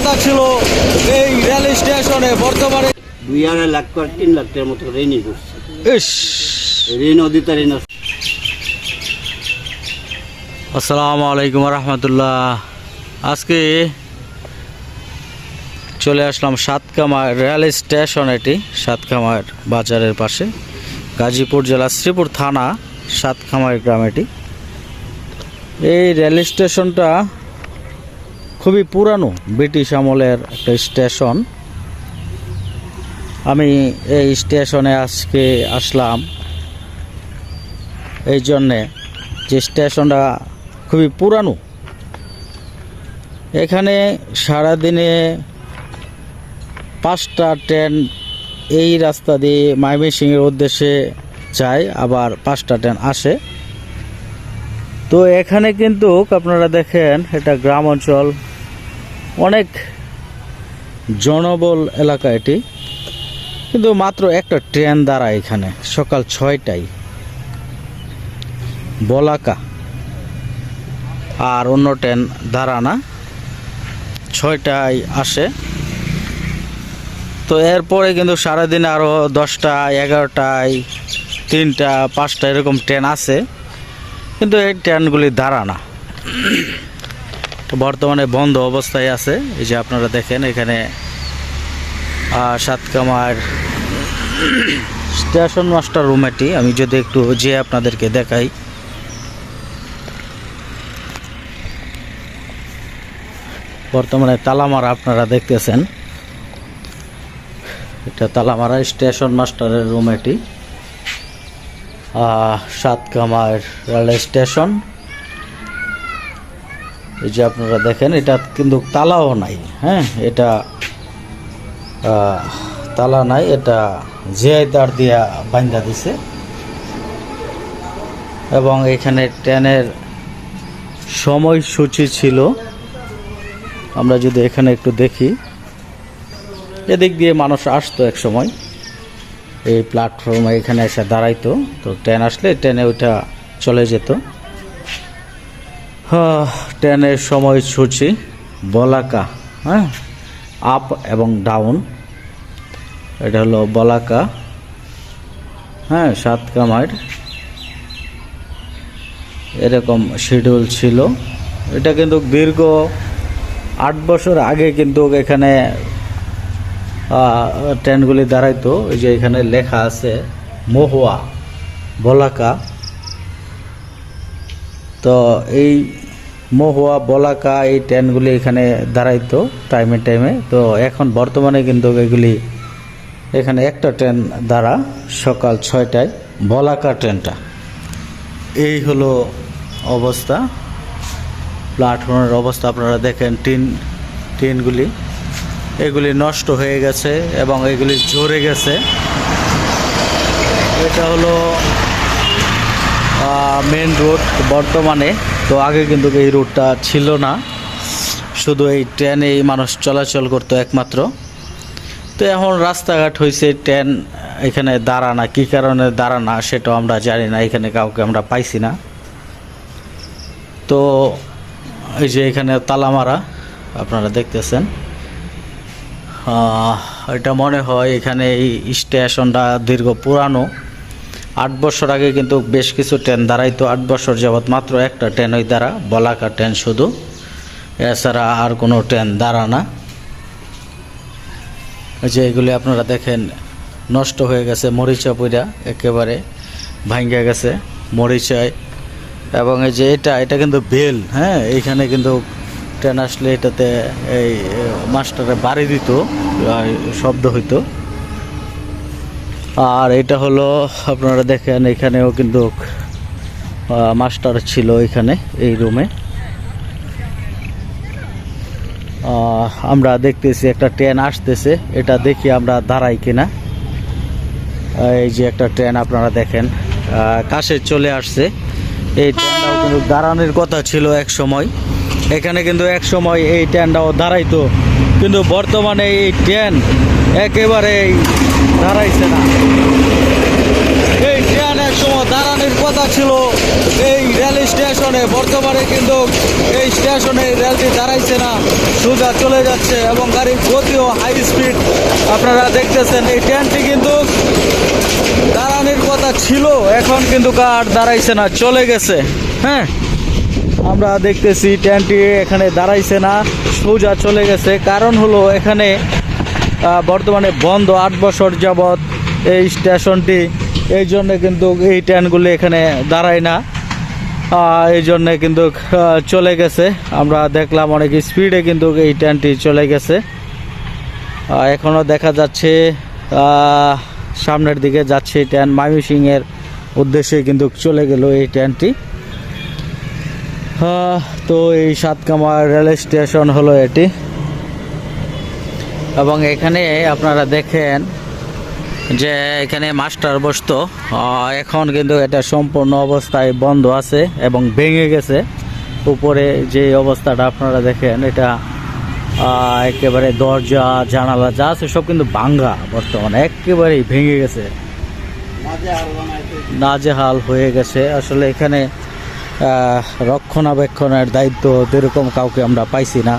কথা ছিল এই রেল স্টেশনে বর্তমানে 2.5 লাখ আর 3 লাখ টাকার মতো ঋণই করছে। ইস, ঋণ অধিতা ঋণ। আসসালামু আলাইকুম রহমতুল্লাহ। আজকে চলে আসলাম সাতকামার রেল স্টেশন। এটি সাতকামার বাজারের পাশে, গাজীপুর জেলা শ্রীপুর থানা সাতকামার গ্রাম। এটি এই রেল স্টেশনটা খুবই পুরানো, ব্রিটিশ আমলের একটা স্টেশন। আমি এই স্টেশনে আজকে আসলাম এই জন্যে যে স্টেশনটা খুবই পুরানো। এখানে সারাদিনে 5টা ট্রেন এই রাস্তা দিয়ে ময়মনসিংহের উদ্দেশ্যে যায়, আবার 5টা ট্রেন আসে। তো এখানে কিন্তু আপনারা দেখেন, এটা গ্রাম অঞ্চল, অনেক জনবল এলাকা এটি, কিন্তু মাত্র একটা ট্রেন দাঁড়ায় এখানে সকাল 6টায় বলাকা, আর অন্য ট্রেন দাঁড়া না, 6টায় আসে। তো এরপরে কিন্তু সারাদিনে আরও 10টা, 11টায়, 3টা, 5টা এরকম ট্রেন আছে, কিন্তু এই ট্রেনগুলি দাঁড়া না। তো বর্তমানে বন্ধ অবস্থায় আছে। এই যে আপনারা দেখেন এখানে সাতকামার স্টেশন মাস্টার রুম এটি। আমি যদি একটু যে আপনাদেরকে দেখাই, বর্তমানে তালামারা আপনারা দেখতেছেন, এটা তালামারা স্টেশন মাস্টারের রুম এটি। সাতকামার রেল স্টেশন। এই যে আপনারা দেখেন, এটা কিন্তু তালাও নাই। হ্যাঁ, এটা তালা নাই, এটা জিআই তার দিয়া বান্ধা দিছে। এবং এখানে ট্রেনের সময়সূচি ছিল, আমরা যদি এখানে একটু দেখি, এদিক দিয়ে মানুষ আসতো এক সময়, এই প্ল্যাটফর্মে এখানে এসে দাঁড়াইতো। তো ট্রেন আসলে ট্রেনে ওইটা চলে যেত। ট্রেনের সময়সূচি বলাকা, হ্যাঁ, আপ এবং ডাউন। এটা হলো বলাকা, হ্যাঁ, সাতকামার এরকম শিডিউল ছিল। এটা কিন্তু দীর্ঘ 8 বছর আগে কিন্তু এখানে ট্রেনগুলি দাঁড়াইতো। এই যে এখানে লেখা আছে মহুয়া বলাকা। তো এই মহুয়া বলাকা এই ট্রেনগুলি এখানে দাঁড়াইতো টাইমে টাইমে। তো এখন বর্তমানে কিন্তু এগুলি এখানে একটা ট্রেন দাঁড়া সকাল 6টায়, বলাকা ট্রেনটা। এই হলো অবস্থা, প্ল্যাটফর্মের অবস্থা। আপনারা দেখেন ট্রেনগুলি এগুলি নষ্ট হয়ে গেছে এবং এগুলি ঝরে গেছে। এটা হলো মেন রোড বর্তমানে। তো আগে কিন্তু এই রোডটা ছিল না, শুধু এই ট্রেনেই মানুষ চলাচল করতো একমাত্র। তো এখন রাস্তাঘাট হয়েছে, ট্রেন এখানে দাঁড়া না, কী কারণে দাঁড়া না সেটাও আমরা জানি না, এখানে কাউকে আমরা পাইছি না। তো এই যে এখানে তালামারা আপনারা দেখতেছেন, এটা মনে হয় এখানে এই স্টেশনটা দীর্ঘ পুরানো। 8 বছর আগে কিন্তু বেশ কিছু ট্রেন দাঁড়াইতো। 8 বছর যাবৎ মাত্র একটা ট্রেন ওই দাঁড়া, বলাকা ট্রেন শুধু, এছাড়া আর কোনো ট্রেন দাঁড়া না। এই যে এগুলি আপনারা দেখেন নষ্ট হয়ে গেছে, মরিচা পুরা একেবারে ভাঙ্গা গেছে মরিচায়। এবং এই যে এটা কিন্তু বেল, হ্যাঁ, এইখানে কিন্তু ট্রেন আসলে এটাতে এই মাস্টারে বাড়ি দিত, শব্দ হইতো। আর এটা হলো আপনারা দেখেন, এখানেও কিন্তু মাস্টার ছিল এখানে এই রুমে। আমরা দেখতেছি একটা ট্রেন আসতেছে, এটা দেখি আমরা দাঁড়াই কিনা। এই যে একটা ট্রেন আপনারা দেখেন কাছে চলে আসছে। এই ট্রেনটাও কিন্তু দাঁড়ানোর কথা ছিল এক সময়, এখানে কিন্তু এক সময় এই ট্রেনটাও দাঁড়াইতো, কিন্তু বর্তমানে এই ট্রেন একেবারে দাঁড়াইছে না। এই ট্রেন এক সময় দাঁড়ানোর কথা ছিল এই রেল স্টেশনে, বর্তমানে কিন্তু এই স্টেশনে রেলটি দাঁড়াইছে না, সোজা চলে যাচ্ছে এবং গাড়ির গতিও হাই স্পিড আপনারা দেখতেছেন। এই ট্রেনটি কিন্তু দাঁড়ানোর কথা ছিল, এখন কিন্তু আর দাঁড়াইছে না, চলে গেছে। হ্যাঁ, আমরা দেখতেছি ট্রেনটি এখানে দাঁড়াইছে না, সোজা চলে গেছে। কারণ হলো এখানে বর্তমানে বন্ধ 8 বছর যাবৎ এই স্টেশনটি, এই জন্যে কিন্তু এই ট্রেনগুলি এখানে দাঁড়ায় না, এই জন্যে কিন্তু চলে গেছে। আমরা দেখলাম অনেক স্পিডে কিন্তু এই ট্রেনটি চলে গেছে। এখনও দেখা যাচ্ছে সামনের দিকে যাচ্ছে ট্রেন, ময়মনসিংহের উদ্দেশ্যে কিন্তু চলে গেল এই ট্রেনটি। তো এই সাতকামা রেল স্টেশন হলো এটি, এবং এখানে আপনারা দেখেন যে এখানে মাস্টার বসতো, এখন কিন্তু এটা সম্পূর্ণ অবস্থায় বন্ধ আছে এবং ভেঙে গেছে। উপরে যে অবস্থাটা আপনারা দেখেন, এটা একেবারে দরজা জানালা যা আছে সব কিন্তু ভাঙ্গা, বর্তমানে একেবারেই ভেঙে গেছে, নাজেহাল হয়ে গেছে। আসলে এখানে রক্ষণাবেক্ষণের দায়িত্ব এরকম কাউকে আমরা পাইছি না।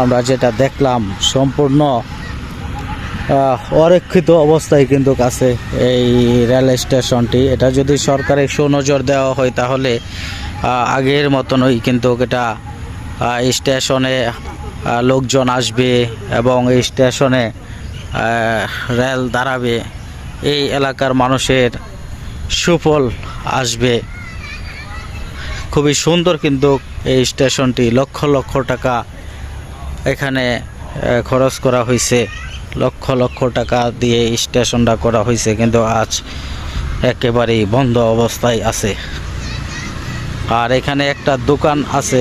আমরা যেটা দেখলাম সম্পূর্ণ অরক্ষিত অবস্থায় কিন্তু আছে এই রেল স্টেশনটি। এটা যদি সরকারের সুনজর দেওয়া হয় তাহলে আগের মতনই কিন্তু এটা স্টেশনে লোকজন আসবে এবং এই স্টেশনে রেল দাঁড়াবে, এই এলাকার মানুষের সুফল আসবে। খুবই সুন্দর কিন্তু এই স্টেশনটি, লক্ষ লক্ষ টাকা এখানে খরচ করা হয়েছে, লক্ষ লক্ষ টাকা দিয়ে স্টেশনটা করা হয়েছে, কিন্তু আজ একেবারেই বন্ধ অবস্থায় আছে। আর এখানে একটা দোকান আছে।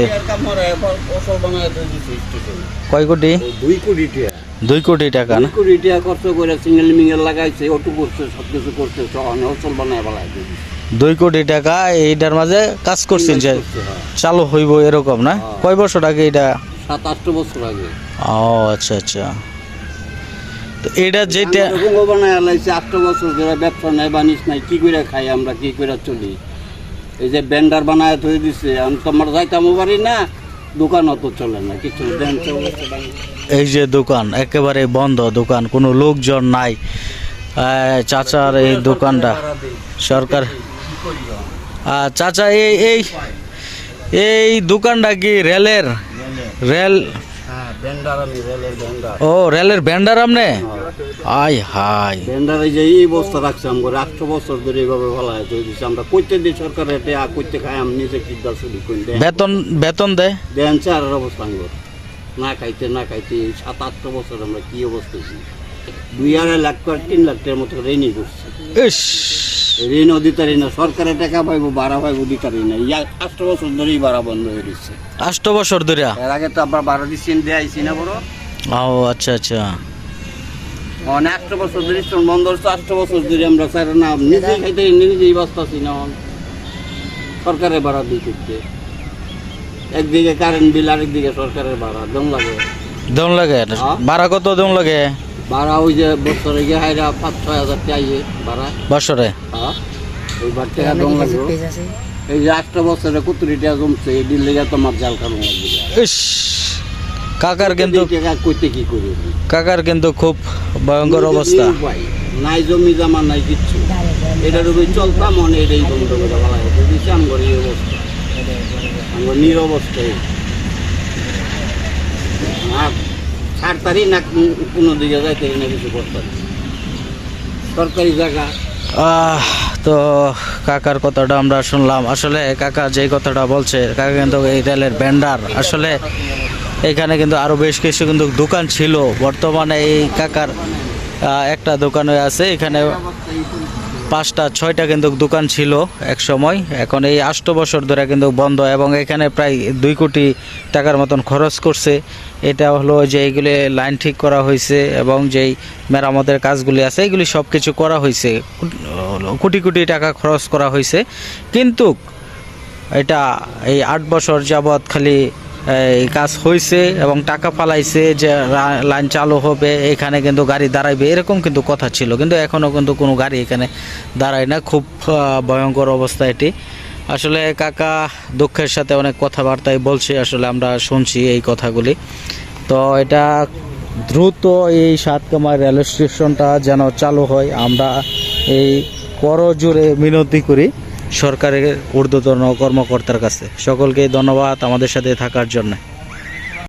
কয় কোটি? 2 কোটি টাকা। 2 কোটি টাকা না? 2 কোটি টাকা খরচ করে সিঙ্গেল মিঙ্গেল লাগাইছে, অটো করছে, সব কিছু করছে, হোটেল বানায় বলা 2 কোটি টাকা এইটার মাঝে কাজ করছেন যে চালু হইব এরকম না? কয় বছর আগে এটা? 7-8 বছর আগে। ও আচ্ছা আচ্ছা। তো এটা যেটা বানায় লাইছে 8 বছর ধরে, ব্যবসা নাই, বাণিজ্য নাই, কি করে খাই আমরা, কি করে চলি? এই যে ব্যান্ডার বানায় ধরে দিছে, আমি তো আমার যাইতামও পারি না, দোকান অত চলে না, কিছু এই যে দোকান একেবারে বন্ধ, দোকান কোনো লোকজন নাই। চাচার এই দোকানটা সরকার, চাচা এই এই এই দোকানটা কি রেলের? রেল ও রেলের ভ্যান্ডার আমনে? আই হাই ভ্যান্ডারে যে এই অবস্থা রাখছে আমরা 8 বছর ধরে এইভাবে ভালো হয়েছে, আমরা কইতে দিই সরকারের কইতে খাই, আমি নিজে কিদ্দা চলি বেতন বেতন দেয় দেন চার অবস্থা আঙ্গুর না খাইতে 7-8 বছর আমরা কি অবস্থা 2-2.5 লাখ 3 লাখ টাকার মতো ঋণই করছি। ইস, ঋণও দিতারি না, সরকারের টাকা পাইবো, ভাড়া পাইবো দিতারি না। 8 বছর ধরেই ভাড়া বন্ধ হয়ে দিচ্ছে। 8 বছর ধরে? এর আগে তো আবার ভাড়া দিচ্ছি, দেয়াইছি না বড়। ও আচ্ছা আচ্ছা। অনেক 8 বছর ধরে বন্ধ হচ্ছে, 8 বছর ধরে আমরা স্যার না নিজেই খাইতে নিজেই বাঁচতেছি না, সরকারের ভাড়া দিয়ে করতে। একদিকে কারেন্ট বিল, আরেকদিকে সরকারের ভাড়া, দম লাগে। দম লাগে? ভাড়া কত দম লাগে? ভাড়া ওই যে বছরে গিয়ে হাইরা 5-6 হাজার টাকা ভাড়া বছরে। ওই টাকা দম লাগে। এই যে 8 বছরে 70 টাকা জমছে, এই দিন লেগে তোমার জাল কারণ লাগবে। ইস, কাকার কিন্তু কইতে কি করি, কাকার কিন্তু খুব ভয়ঙ্কর অবস্থা। নাই জমি জমা নাই কিচ্ছু, এটার উপরে চলতাম, মনে এটাই বন্ধ করে বলা হয়েছে। আমার এই অবস্থা, আমার নির অবস্থায় ছাড়তারি না, কোনো দিকে যাইতারি না, কিছু করতারি সরকারি জায়গা। তো কাকার কথাটা আমরা শুনলাম। আসলে কাকা যে কথাটা বলছে, কাকা কিন্তু এই রেলের ভ্যান্ডার। আসলে এখানে কিন্তু আরও বেশ কিছু কিন্তু দোকান ছিল, বর্তমানে এই কাকার একটা দোকানে আছে। এখানে 5টা-6টা কিন্তু দোকান ছিল এক সময়, এখন এই 8 বছর ধরে কিন্তু বন্ধ, এবং এখানে প্রায় 2 কোটি টাকার মতন খরচ করছে। এটা হলো যে এইগুলি লাইন ঠিক করা হয়েছে এবং যেই মেরামতের কাজগুলি আছে এগুলি সব কিছু করা হয়েছে, কোটি কোটি টাকা খরচ করা হয়েছে। কিন্তু এটা এই 8 বছর যাবৎ খালি এই কাজ হয়েছে এবং টাকা পালাইছে যে লাইন চালু হবে, এখানে কিন্তু গাড়ি দাঁড়াইবে এরকম কিন্তু কথা ছিল, কিন্তু এখনও কিন্তু কোনো গাড়ি এখানে দাঁড়ায় না। খুব ভয়ঙ্কর অবস্থা এটি। আসলে কাকা দুঃখের সাথে অনেক কথাবার্তাই বলছে, আসলে আমরা শুনছি এই কথাগুলি। তো এটা দ্রুত এই সাতকামাই রেল স্টেশনটা যেন চালু হয়, আমরা এই করজোড়ে মিনতি করি সরকারের ঊর্ধ্বতন কর্মকর্তার কাছে। সকলকে ধন্যবাদ আমাদের সাথে থাকার জন্য।